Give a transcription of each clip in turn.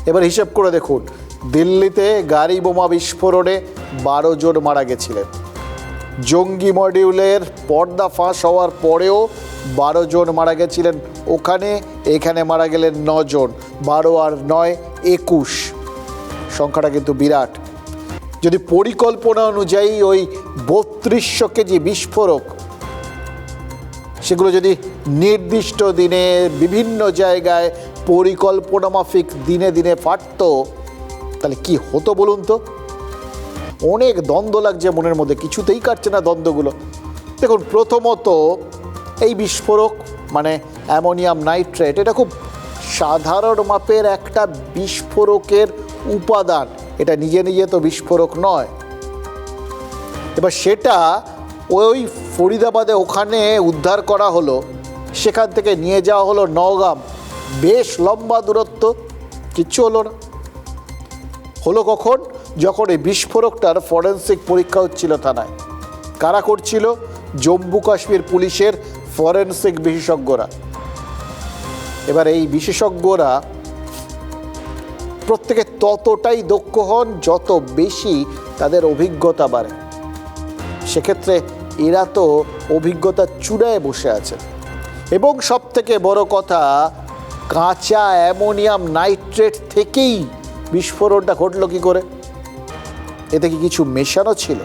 এবার হিসেব করে দেখুন, দিল্লিতে গাড়ি বোমা বিস্ফোরণে 12 জন মারা গেছিলেন। জঙ্গি মডিউলের পর্দা ফাঁস হওয়ার পরেও 12 জন মারা গেছিলেন ওখানে, এখানে মারা গেলেন 9 জন। 12 আর 9 21, সংখ্যাটা কিন্তু বিরাট। যদি পরিকল্পনা অনুযায়ী ওই 3200 কেজি বিস্ফোরক সেগুলো যদি নির্দিষ্ট দিনে বিভিন্ন জায়গায় পরিকল্পনা মাফিক দিনে দিনে ফাটত, তাহলে কি হতো বলুন তো? অনেক দ্বন্দ্ব লাগছে মনের মধ্যে, কিছুতেই কাটছে না দ্বন্দ্বগুলো। দেখুন, প্রথমত এই বিস্ফোরক মানে অ্যামোনিয়াম নাইট্রেট, এটা খুব সাধারণ মাপের একটা বিস্ফোরকের উপাদান। এটা নিজে নিজে তো বিস্ফোরক নয়। এবার সেটা ওই ফরিদাবাদে ওখানে উদ্ধার করা হলো, সেখান থেকে নিয়ে যাওয়া হলো নওগাম, বেশ লম্বা দূরত্ব, কিচ্ছু হলো না। হলো কখন? যখন এই বিস্ফোরকটার ফরেন্সিক পরীক্ষা হচ্ছিল থানায়। কারা করছিল? জম্মু কাশ্মীর পুলিশের ফরেন্সিক বিশেষজ্ঞরা। এবার এই বিশেষজ্ঞরা প্রত্যেকে ততটাই দক্ষ হন যত বেশি তাদের অভিজ্ঞতা বাড়ে। সেক্ষেত্রে এরা তো অভিজ্ঞতার চূড়ায় বসে আছে। এবং সবথেকে বড় কথা, কাঁচা অ্যামোনিয়াম নাইট্রেট থেকেই বিস্ফোরণটা ঘটলো কী করে? এতে কি কিছু মেশানো ছিল?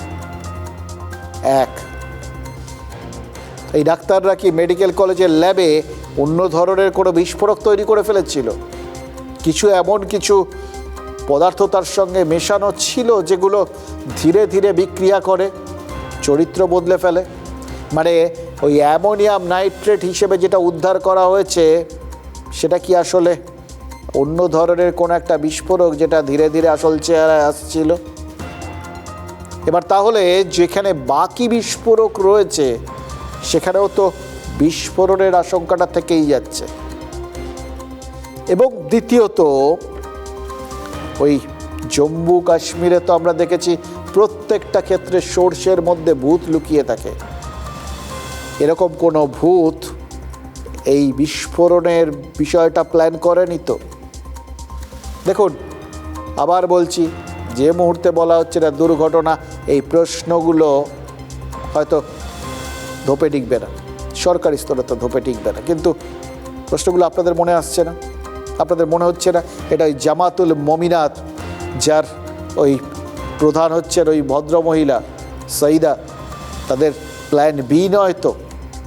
এই ডাক্তাররা কি মেডিকেল কলেজের ল্যাবে অন্য ধরনের কোনো বিস্ফোরক তৈরি করে ফেলেছিল? এমন কিছু পদার্থ তার সঙ্গে মেশানো ছিল যেগুলো ধীরে ধীরে বিক্রিয়া করে চরিত্র বদলে ফেলে। মানে ওই অ্যামোনিয়াম নাইট্রেট হিসেবে যেটা উদ্ধার করা হয়েছে সেটা কি আসলে অন্য ধরনের কোনো একটা বিস্ফোরক যেটা ধীরে ধীরে আসল চেহারায় আসছিল? এবার তাহলে যেখানে বাকি বিস্ফোরক রয়েছে সেখানেও তো বিস্ফোরণের আশঙ্কাটা থেকেই যাচ্ছে। এবং দ্বিতীয়ত, ওই জম্মু কাশ্মীরে তো আমরা দেখেছি প্রত্যেকটা ক্ষেত্রে সোর্সের মধ্যে ভূত লুকিয়ে থাকে। এরকম কোনো ভূত এই বিস্ফোরণের বিষয়টা প্ল্যান করেনি তো? দেখুন, আবার বলছি, যে মুহূর্তে বলা হচ্ছে না দুর্ঘটনা, এই প্রশ্নগুলো হয়তো ধোপে টিকবে না, সরকারি স্তরে তো ধোপে টিকবে না, কিন্তু প্রশ্নগুলো আপনাদের মনে আসছে না? আপনাদের মনে হচ্ছে না এটা ওই জামাতুল মমিনাত, যার ওই প্রধান হচ্ছেন ওই ভদ্রমহিলা সঈদা, তাদের প্ল্যান বি নয় তো?